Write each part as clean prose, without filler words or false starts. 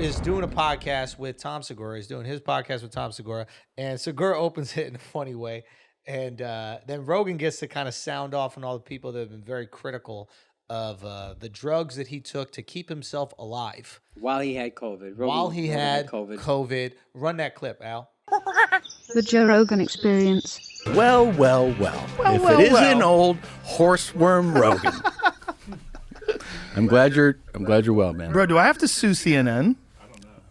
is doing a podcast with Tom Segura. He's doing his podcast with Tom Segura, and Segura opens it in a funny way. And then Rogan gets to kind of sound off on all the people that have been very critical of the drugs that he took to keep himself alive. While he had COVID. Rogan had COVID. Run that clip, Al. The Joe Rogan Experience. Well. If it isn't old horseworm Rogan. I'm glad you're well, man. Bro, do I have to sue CNN?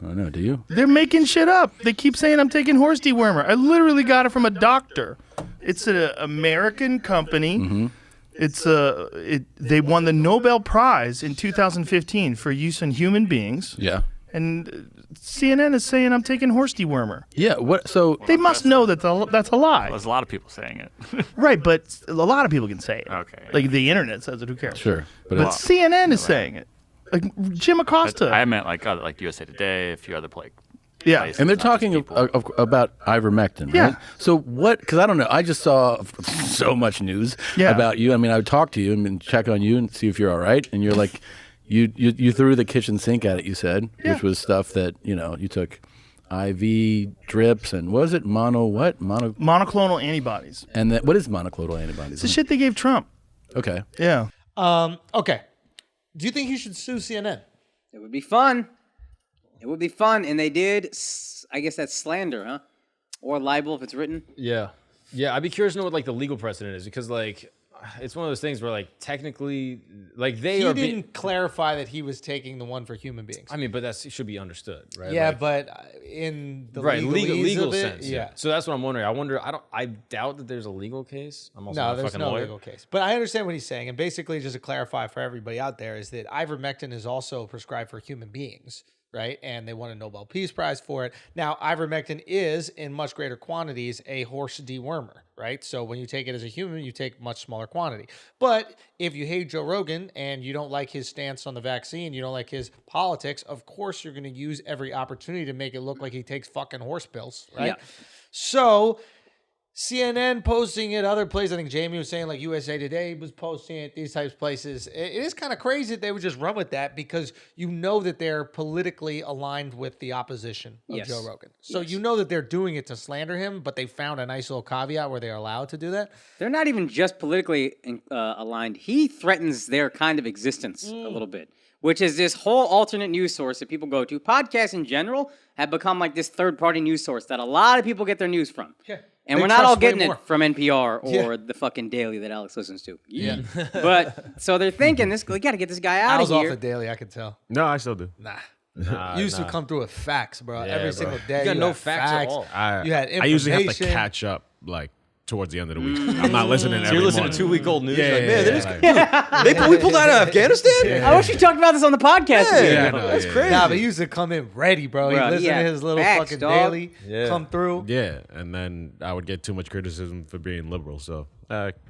I don't know, do you? They're making shit up. They keep saying I'm taking Horse-Dewormer. I literally got it from a doctor. It's an American company. Mm-hmm. They won the Nobel Prize in 2015 for use on human beings. Yeah. And CNN is saying I'm taking Horse-Dewormer. Yeah, what? So They must know that that's a lie. There's a lot of people saying it. Right, but a lot of people can say it. Okay. Like the internet says it, who cares? sure, But Well, CNN is saying it. Like Jim Acosta. I meant like USA Today, a few other Yeah. places, and they're not talking just people. about ivermectin, Yeah. right? So what? Because I don't know. I just saw so much news about you. I mean, I would talk to you and check on you and see if you're all right. And you're like, you threw the kitchen sink at it. You said, which was stuff that you took IV drips and what was it Monoclonal antibodies. And that what is monoclonal antibodies? It's the shit they gave Trump. Okay. Yeah. Okay. Do you think he should sue CNN? It would be fun. It would be fun. And they did, I guess that's slander, huh? Or libel if it's written. Yeah. I'd be curious to know what like the legal precedent is because like it's one of those things where like technically like He didn't clarify that he was taking the one for human beings. I mean, but that should be understood, right? Yeah, like, but in the legal of it, sense. yeah. So that's what I'm wondering. I doubt that there's a legal case. I'm also not a there's fucking no lawyer. legal case. But I understand what he's saying. And basically, just to clarify for everybody out there, is that ivermectin is also prescribed for human beings, right? And they won a Nobel Peace Prize for it. Now, ivermectin is, in much greater quantities, a horse dewormer, right? So when you take it as a human, you take much smaller quantity. But if you hate Joe Rogan and you don't like his stance on the vaccine, you don't like his politics, of course you're going to use every opportunity to make it look like he takes fucking horse pills, right? Yeah. So CNN posting it, other places. I think Jamie was saying like USA Today was posting it, these types of places. It is kind of crazy that they would just run with that because you know that they're politically aligned with the opposition of Joe Rogan. So you know that they're doing it to slander him, but they found a nice little caveat where they're allowed to do that. They're not even just politically aligned. He threatens their kind of existence a little bit, which is this whole alternate news source that people go to. Podcasts in general have become like this third-party news source that a lot of people get their news from. Yeah. And They we're not all trust way getting more. it from NPR or the fucking Daily that Alex listens to. Yeah. But so they're thinking we got to get this guy out I of was here. off the daily, I could tell. No, I still do. Nah. You used to come through with facts, bro. Every single day. You got you no had facts at all. You had information. I usually have to catch up like towards the end of the week. I'm not listening So every you're listening morning. to 2-week-old news. Yeah, Like, yeah, man, we pulled out of Afghanistan. I wish we talked about this on the podcast. That's crazy. Nah, but he used to come in ready, bro. He'd Bro, listen yeah. to his little Facts, fucking dog. daily Yeah. come through. Yeah, and then I would get too much criticism for being liberal, so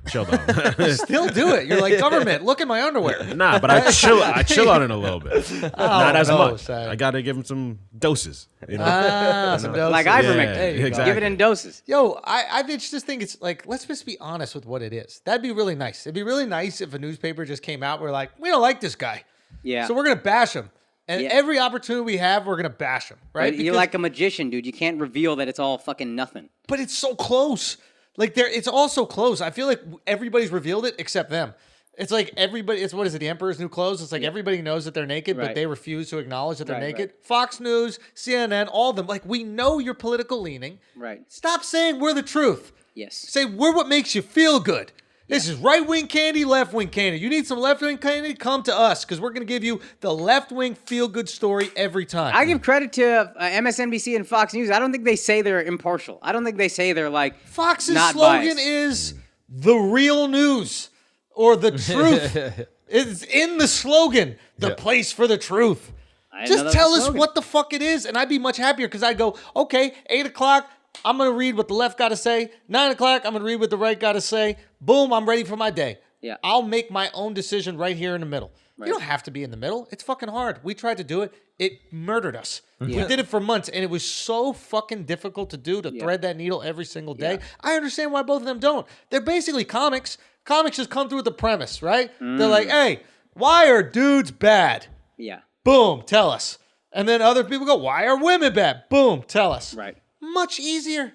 chill down. Still do it. You're like, government, look at my underwear. Nah, but I chill on it a know, but not as no, much. son. I gotta give him some doses. You know? Some doses. Like Yeah, ivermectin. There you go. exactly. Give it in doses. Yo, I just think it's like, let's just be honest with what it is. That'd be really nice. It'd be really nice if a newspaper just came out, we're like, we don't like this guy. Yeah. So we're going to bash him. And Yeah. every opportunity we have, we're going to bash him, right? But you're like a magician, dude. You can't reveal that it's all fucking nothing. But it's so close. Like it's all so close. I feel like everybody's revealed it except them. It's like everybody. It's what is it? The Emperor's New Clothes. It's like everybody knows that they're naked, but Right. they refuse to acknowledge that they're Right, naked. Fox News, CNN, all of them. Like we know your political leaning. Right. Stop saying we're the truth. Yes. Say we're what makes you feel good. This is right-wing candy, left-wing candy. You need some left-wing candy? Come to us because we're going to give you the left-wing feel-good story every time. I give credit to MSNBC and Fox News. I don't think they say they're impartial. I don't think they say they're like Fox's not slogan biased. is the real news or the truth. It's in the slogan, the place for the truth. I didn't know that Just was tell a us slogan. what the fuck it is, and I'd be much happier because I'd go, okay, 8 o'clock, I'm going to read what the left got to say. 9 o'clock, I'm going to read what the right got to say. Boom, I'm ready for my day. Yeah. I'll make my own decision right here in the middle. You don't have to be in the middle. It's fucking hard. We tried to do it. It murdered us. We did it for months, and it was so fucking difficult to do, to thread that needle every single day. I understand why both of them don't. They're basically comics. Comics just come through with the premise, right? They're like, hey, why are dudes bad? Yeah. Boom, tell us. And then other people go, why are women bad? Boom, tell us. Right. Much easier.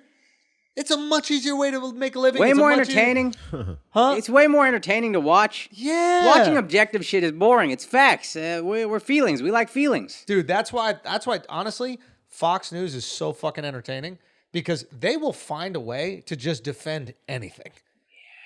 It's a much easier way to make a living. Way It's a more much entertaining. Huh? It's way more entertaining to watch. Yeah. Watching objective shit is boring. It's facts. We're feelings. We like feelings. Dude, that's why honestly, Fox News is so fucking entertaining because they will find a way to just defend anything.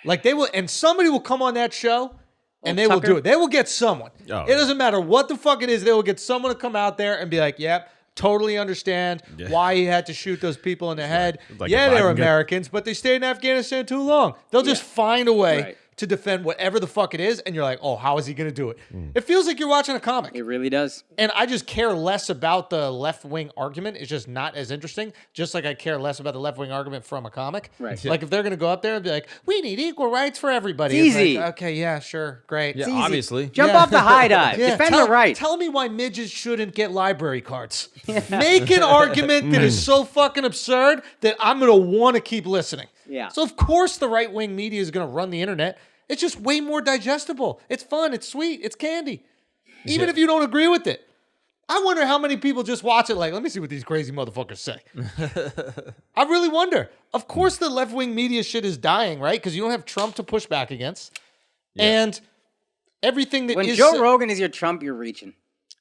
Like they will, and somebody will come on that show and they will do it. They will get someone. Oh, it doesn't matter what the fuck it is. They will get someone to come out there and be like, yep, totally understand why he had to shoot those people in the head. Like yeah, if I they're can get- Americans, but they stayed in Afghanistan too long. They'll just find a way Right. to defend whatever the fuck it is, and you're like, oh, how is he going to do it? It feels like you're watching a comic. It really does. And I just care less about the left-wing argument. It's just not as interesting. Just like I care less about the left-wing argument from a comic. Right. Like if they're going to go up there and be like, we need equal rights for everybody. It's like, easy. okay, yeah, sure, great. Yeah, easy. obviously. Jump Yeah. off the high dive. Yeah, Defend tell, the right. Tell me why midgets shouldn't get library cards. Make an argument that is so fucking absurd that I'm going to want to keep listening. Yeah. So of course the right-wing media is going to run the internet. It's just way more digestible. It's fun. It's sweet. It's candy. Even if you don't agree with it. I wonder how many people just watch it like, let me see what these crazy motherfuckers say. I really wonder. Of course the left-wing media shit is dying, right? Because you don't have Trump to push back against. And everything that When is... Joe Rogan is your Trump, you're reaching.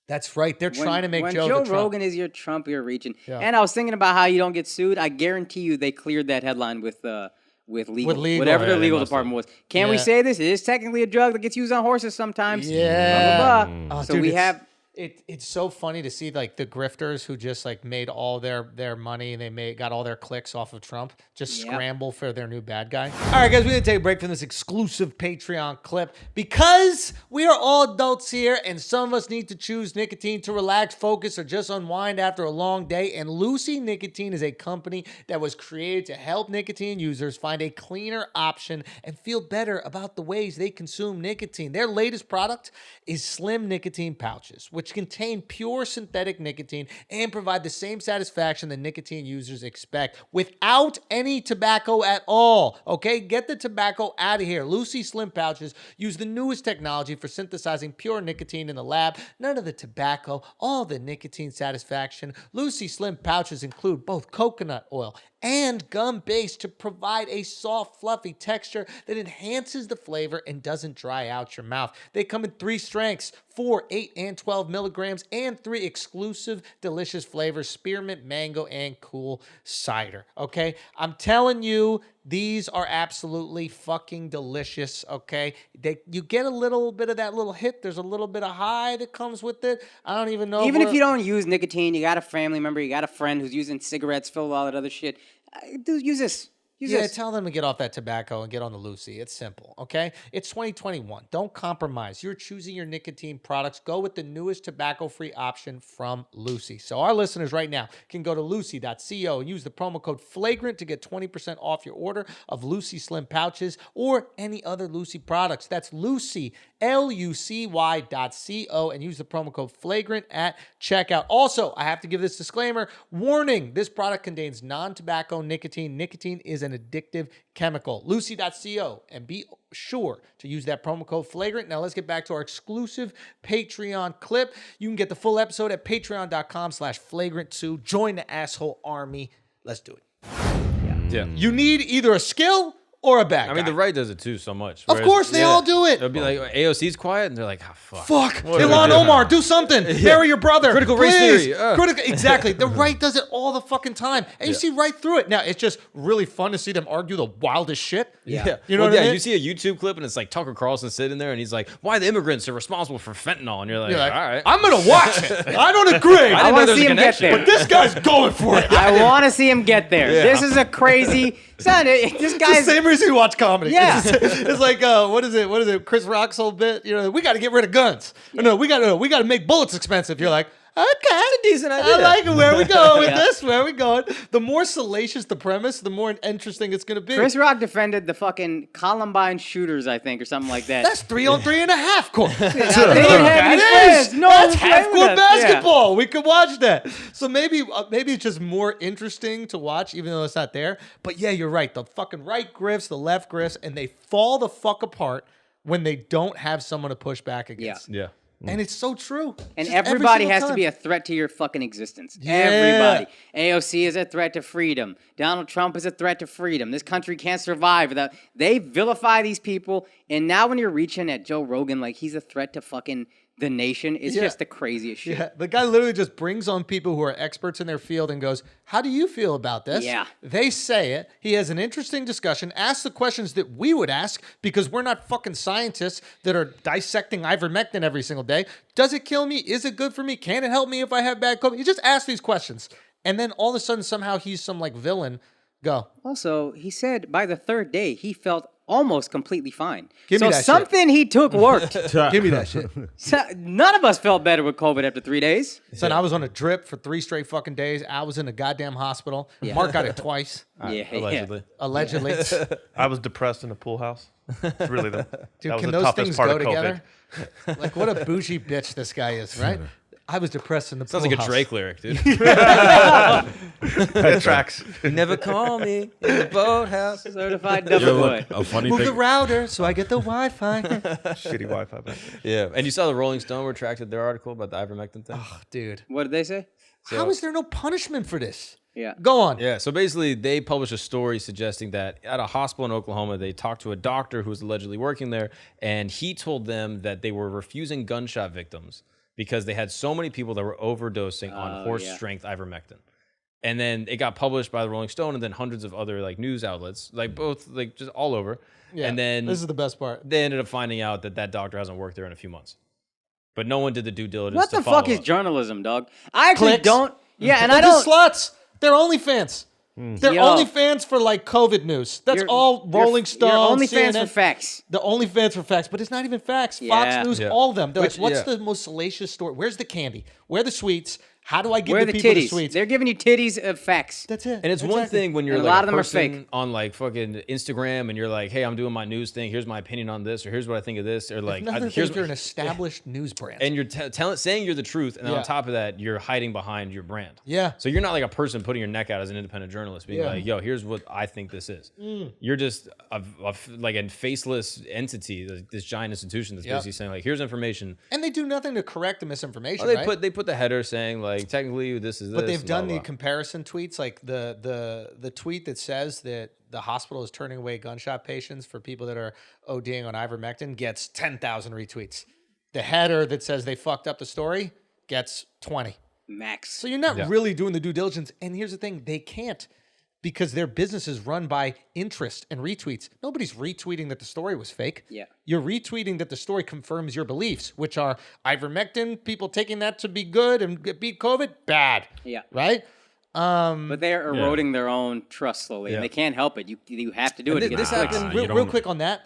That's right. They're trying to make when Joe Joe the Trump. Rogan is your Trump, you're reaching. And I was thinking about how you don't get sued. I guarantee you they cleared that headline with legal. With legal. Whatever Yeah, their they legal must department was. Can we say this? It is technically a drug that gets used on horses sometimes. Yeah. Blah, blah, blah. Oh, So dude, we it's- have... It's so funny to see like the grifters who just like made all their money and they got all their clicks off of Trump just scramble for their new bad guy. All right, guys, we're gonna take a break from this exclusive Patreon clip because we are all adults here and some of us need to choose nicotine to relax, focus, or just unwind after a long day. And Lucy Nicotine is a company that was created to help nicotine users find a cleaner option and feel better about the ways they consume nicotine. Their latest product is slim nicotine pouches, which contain pure synthetic nicotine and provide the same satisfaction that nicotine users expect without any tobacco at all. Okay, get the tobacco out of here. Lucy Slim pouches use the newest technology for synthesizing pure nicotine in the lab. None of the tobacco, all the nicotine satisfaction. Lucy Slim pouches include both coconut oil and gum base to provide a soft, fluffy texture that enhances the flavor and doesn't dry out your mouth. They come in 3 strengths, 4, 8, and 12 milligrams, and 3 exclusive delicious flavors, spearmint, mango, and cool cider. Okay? I'm telling you, these are absolutely fucking delicious, okay? You get a little bit of that little hit. There's a little bit of high that comes with it. I don't even know. Even if you don't use nicotine, you got a family member, you got a friend who's using cigarettes, filled with all that other shit. Dude, use this. Use this. Tell them to get off that tobacco and get on the Lucy. It's simple, okay? It's 2021. Don't compromise. You're choosing your nicotine products. Go with the newest tobacco-free option from Lucy. So our listeners right now can go to lucy.co and use the promo code FLAGRANT to get 20% off your order of Lucy Slim pouches or any other Lucy products. That's Lucy, LUCY.co, and use the promo code FLAGRANT at checkout. Also, I have to give this disclaimer. Warning, this product contains non-tobacco nicotine. Nicotine is an addictive chemical. Lucy.co, and be sure to use that promo code FLAGRANT. Now let's get back to our exclusive Patreon clip. You can get the full episode at patreon.com/flagrant2. Join the asshole army. Let's do it. Yeah. You need either a skill or a bad I mean, guy. the right does it too so much. Of course, they all do it. It'll be like AOC's quiet, and they're like, oh, fuck. Fuck. What do we Ilhan do? Omar, do something. Bury your brother. Critical race Please. theory. Exactly. The right does it all the fucking time. And you see right through it. Now, it's just really fun to see them argue the wildest shit. Yeah. You know Well, what I mean? You see a YouTube clip, and it's like Tucker Carlson sitting there, and he's like, why the immigrants are responsible for fentanyl. And you're like, You're like, all right. I'm going to watch it. I don't agree. I want to see him get there. But this guy's going for it. I want to see him get there. Yeah. This is a crazy... Son, this It's the guy's... same reason you watch comedy. Yeah. It's like what is it? Chris Rock's whole bit. You know, we got to get rid of guns. No, we got to make bullets expensive. You're like, okay, decent idea. I like it. Where we going with this? Where we going? The more salacious the premise, the more interesting it's gonna be. Chris Rock defended the fucking Columbine shooters, I think, or something like that. That's 3-on-3.5 court. They didn't have any That is. friends. No That's one played half with court us. basketball. We could watch that. So maybe it's just more interesting to watch, even though it's not there. But yeah, you're right. The fucking right grifts, the left grifts, and they fall the fuck apart when they don't have someone to push back against. Yeah. And it's so true. And Just every everybody single has to time. be a threat to your fucking existence. Yeah. Everybody. AOC is a threat to freedom. Donald Trump is a threat to freedom. This country can't survive without... They vilify these people. And now when you're reaching at Joe Rogan, like he's a threat to fucking the nation, it's just the craziest shit. Yeah, the guy literally just brings on people who are experts in their field and goes, how do you feel about this? Yeah. They say it. He has an interesting discussion, asks the questions that we would ask because we're not fucking scientists that are dissecting ivermectin every single day. Does it kill me? Is it good for me? Can it help me if I have bad COVID? He just asks these questions. And then all of a sudden, somehow he's some like villain. Go. Also, he said by the third day, he felt almost completely fine. Give me so that something he took worked. Give me that shit. So, none of us felt better with COVID after 3 days. Son, I was on a drip for 3 straight fucking days. I was in a goddamn hospital. Yeah. Mark got it twice. Allegedly. Allegedly. I was depressed in a pool house. It's really Dude, that was can the those toughest things part go of together? COVID. Like, what a bougie bitch this guy is, right? I was depressed in the Sounds pool like a house. Drake lyric, dude. That tracks. You never call me in the boathouse. Certified double boy. A funny Move the thing. router so I get the Wi-Fi. Shitty Wi-Fi. Back. Yeah, and you saw the Rolling Stone retracted their article about the ivermectin thing. Oh, dude. What did they say? How is there no punishment for this? Yeah. Go on. Yeah, so basically they published a story suggesting that at a hospital in Oklahoma, they talked to a doctor who was allegedly working there, and he told them that they were refusing gunshot victims because they had so many people that were overdosing on horse-strength ivermectin. And then it got published by the Rolling Stone and then hundreds of other like news outlets, like both like just all over. Yeah, and then this is the best part. they ended up finding out that that doctor hasn't worked there in a few months. But no one did the due diligence What to the follow fuck is up. journalism, dog? I actually Clicks. don't. Yeah, and They're I don't. just sluts. They're OnlyFans. They're Yo. OnlyFans for like COVID news. That's all Rolling Stone. You're only fans CNN. for facts. The OnlyFans for facts, but it's not even facts. Yeah. Fox News, Yeah. all of them. They're Which- like, what's yeah. the most salacious story? Where's the candy? Where are the sweets? How do I give Where are the the people the titties? sweets? They're giving you titties of facts. That's it. And it's one Exactly. thing when you're And a like lot of them are person fake. on like fucking Instagram and you're like, hey, I'm doing my news thing. Here's my opinion on this, or here's what I think of this, or like, Another thing here's if you're an established news brand. and you're saying you're the truth, and then Yeah. on top of that, you're hiding behind your brand. Yeah. So you're not like a person putting your neck out as an independent journalist, being Yeah. like, yo, here's what I think this is. You're just like a faceless entity, this giant institution that's Yep. basically saying like, here's information. And they do nothing to correct the misinformation, Oh, right? they put the header saying like, technically this is this. But they've and done blah, the blah. comparison tweets, like the tweet that says that the hospital is turning away gunshot patients for people that are ODing on ivermectin gets 10,000 retweets. The header that says they fucked up the story gets 20. Max. So you're not really doing the due diligence. And here's the thing, they can't because their business is run by interest and retweets. Nobody's retweeting that the story was fake. Yeah. You're retweeting that the story confirms your beliefs, which are ivermectin, people taking that to be good and beat COVID, bad. Yeah. Right? But they're eroding their own trust slowly, and they can't help it. You have to do it to get this the clicks. happened- real, you real don't- quick on that.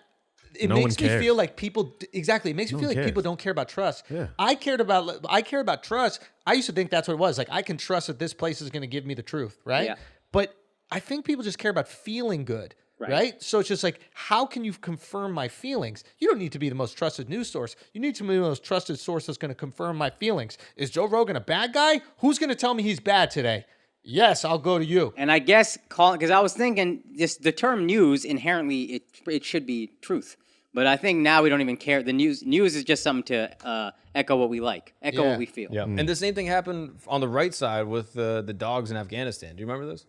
It No makes one me cares. feel like people exactly. It makes me feel like cares. people don't care about trust. Yeah. I care about trust. I used to think that's what it was. Like I can trust that this place is going to give me the truth, right? Yeah. But I think people just care about feeling good, Right. right? So it's just like, how can you confirm my feelings? You don't need to be the most trusted news source. You need to be the most trusted source that's going to confirm my feelings. Is Joe Rogan a bad guy? Who's going to tell me he's bad today? Yes, I'll go to you. And I guess because I was thinking just the term news inherently it should be truth. But I think now we don't even care. The news is just something to echo what we like, echo Yeah. what we feel. Yeah, and the same thing happened on the right side with the dogs in Afghanistan. Do you remember this?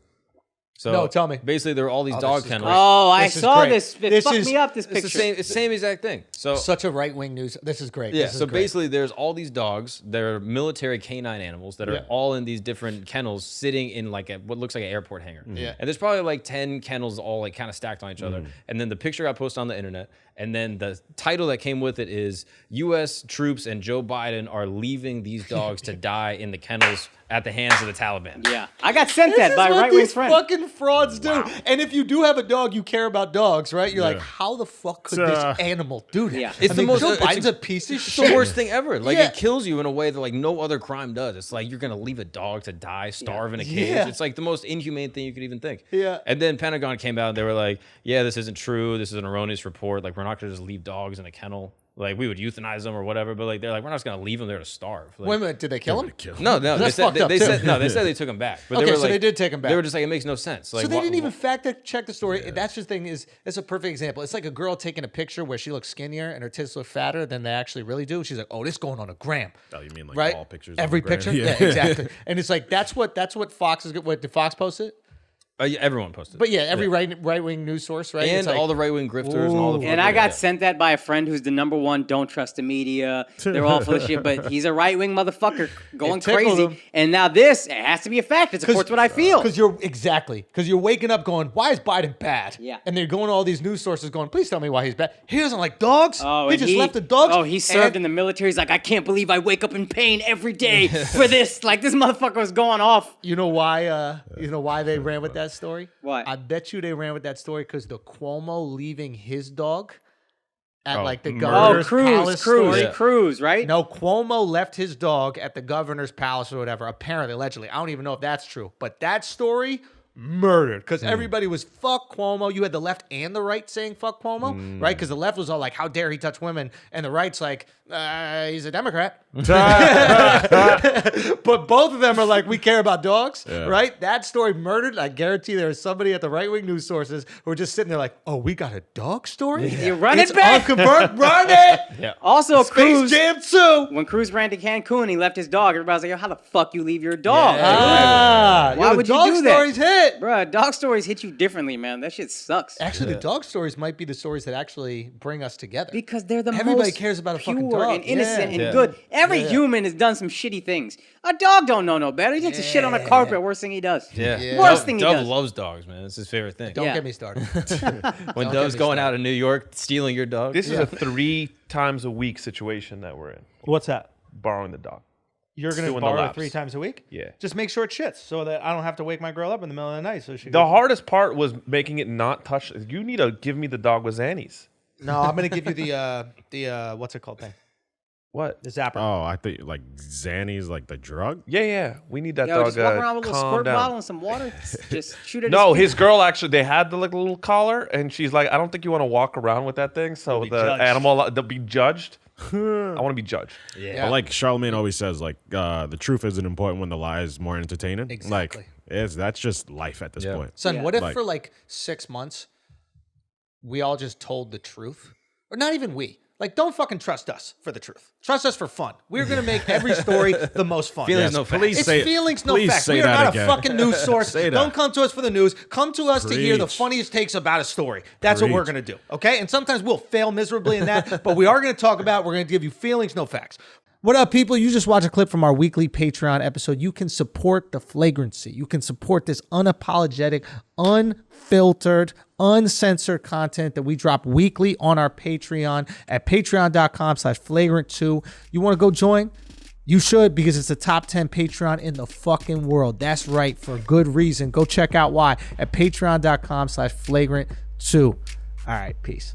So No, tell me. Basically, there were all these Oh, dog this is kennels. great. Oh, I This is saw great. this. It This fucked is- me up, this It's the picture. same. It's the same exact thing. So Such a right-wing news. This is great. yeah. This is So great. basically, there's all these dogs. They're military canine animals that are Yeah. all in these different kennels, sitting in like what looks like an airport hangar. Yeah. And there's probably like 10 kennels all like kind of stacked on each other. And then the picture got posted on the internet. And then the title that came with it is U.S. troops and Joe Biden are leaving these dogs to die in the kennels at the hands of the Taliban. Yeah, I got sent This that is by a what right-wing these friend. fucking frauds do. And if you do have a dog, you care about dogs, right? You're like, Yeah. how the fuck could It's, this animal do that? Yeah. It's I the mean, most- Joe it's Biden's a- a piece of It's shit. the worst thing ever. Like Yeah. it kills you in a way that like no other crime does. It's like you're gonna leave a dog to die, starve in a cage. Yeah. It's like the most inhumane thing you could even think. Yeah. And then Pentagon came out and they were like, "Yeah, this isn't true. This is an erroneous report. Like we're not gonna just leave dogs in a kennel." Like we would euthanize them or whatever, but like they're like, we're not just gonna leave them there to starve. Like, Wait a minute, did they kill him? no, they That's said fucked up, they too. said no, they said they took him back. But Okay, they were so like, they did take him back. They were just like, it makes no sense. Like, So they didn't even fact check the story. That's the thing is, it's a perfect example. It's like a girl taking a picture where she looks skinnier and her tits look fatter than they actually really do. She's like, oh, this going on a gram. Oh, you mean like right? all pictures? Every on the gram? picture? Yeah, exactly. And it's like, that's what Fox is, what did Fox post it? Yeah, everyone posted. But yeah, every right wing news source, right? And It's like, all the right wing grifters and all the. And I got sent that by a friend who's the #1 don't trust the media. They're all full of shit, but he's a right wing motherfucker going tickled crazy. him. And now this, it has to be a fact. It supports what I feel. Because you're waking up going, why is Biden bad? Yeah. And they're going to all these news sources going, please tell me why he's bad. He doesn't like dogs. Oh, he and just left the dogs. Oh, he served in the military. He's like, I can't believe I wake up in pain every day for this. Like this motherfucker was going off. You know why? You know why they ran with that story? Why? I bet you they ran with that story because the Cuomo leaving his dog at like the governor's palace story. Cruz, right? No, Cuomo left his dog at the governor's palace or whatever. Apparently, allegedly, I don't even know if that's true, but that story murdered because everybody was fuck Cuomo. You had the left and the right saying fuck Cuomo, right? Because the left was all like, how dare he touch women, and the right's like, he's a Democrat. But both of them are like, we care about dogs, right? That story murdered. I guarantee there was somebody at the right-wing news sources who were just sitting there like, oh, we got a dog story? You run It's it back. unconfirmed. Run it. Yeah. Also, Space Cruz, Jam 2. when Cruz ran to Cancun, he left his dog. Everybody's like, yo, how the fuck you leave your dog? Why would you dog do that? stories hit? Bruh, dog stories hit you differently, man. That shit sucks. Actually, the dog stories might be the stories that actually bring us together. Because they're the Everybody most cares about a pure fucking dog. and innocent Yeah. and good. Every human has done some shitty things. A dog don't know no better. He takes a shit on a carpet. Worst thing he does. Yeah. Worst thing he Dove does. loves dogs, man. It's his favorite thing. Don't Yeah. get me started. When Don't Dove's get me going started. out of New York, stealing your dog. This is a 3 times a week situation that we're in. What's that? Borrowing the dog. You're going to Doing the borrow laps. 3 times a week? Yeah. Just make sure it shits so that I don't have to wake my girl up in the middle of the night. So she. The hardest part was making it not touch. You need to give me the dog with Xannies. No, I'm going to give you the what's it called thing? What? The zapper. Oh, I think like Xannies, like the drug. Yeah. We need that Yo, dog. just walk around with a little calm squirt down. bottle and some water. Just shoot it. No, his girl actually, they had the like little collar, and she's like, I don't think you want to walk around with that thing. So the judged. animal, they'll be judged. I want to be judged. But like Charlamagne always says, like the truth isn't important when the lie is more entertaining. Exactly. Like that's just life at this point. Son, Yeah. what if Like- for like 6 months, we all just told the truth? Or not even we. Like, don't fucking trust us for the truth. Trust us for fun. We're going to make every story the most fun. Feelings, no facts. please It's say- feelings, no please facts. say We are that not again. a fucking news source. Say that. Don't come to us for the news. Come to us to hear the Preach. funniest takes about a story. That's what we're Preach. going to do. Okay? And sometimes we'll fail miserably in that, but we are going to talk about, we're going to give you feelings, no facts. What up, people? You just watched a clip from our weekly Patreon episode. You can support the Flagrancy. You can support this unapologetic, unfiltered, uncensored content that we drop weekly on our Patreon at patreon.com/flagrant2. You want to go join? You should, because it's the top 10 Patreon in the fucking world. That's right, for good reason. Go check out why at patreon.com/flagrant2. All right, peace.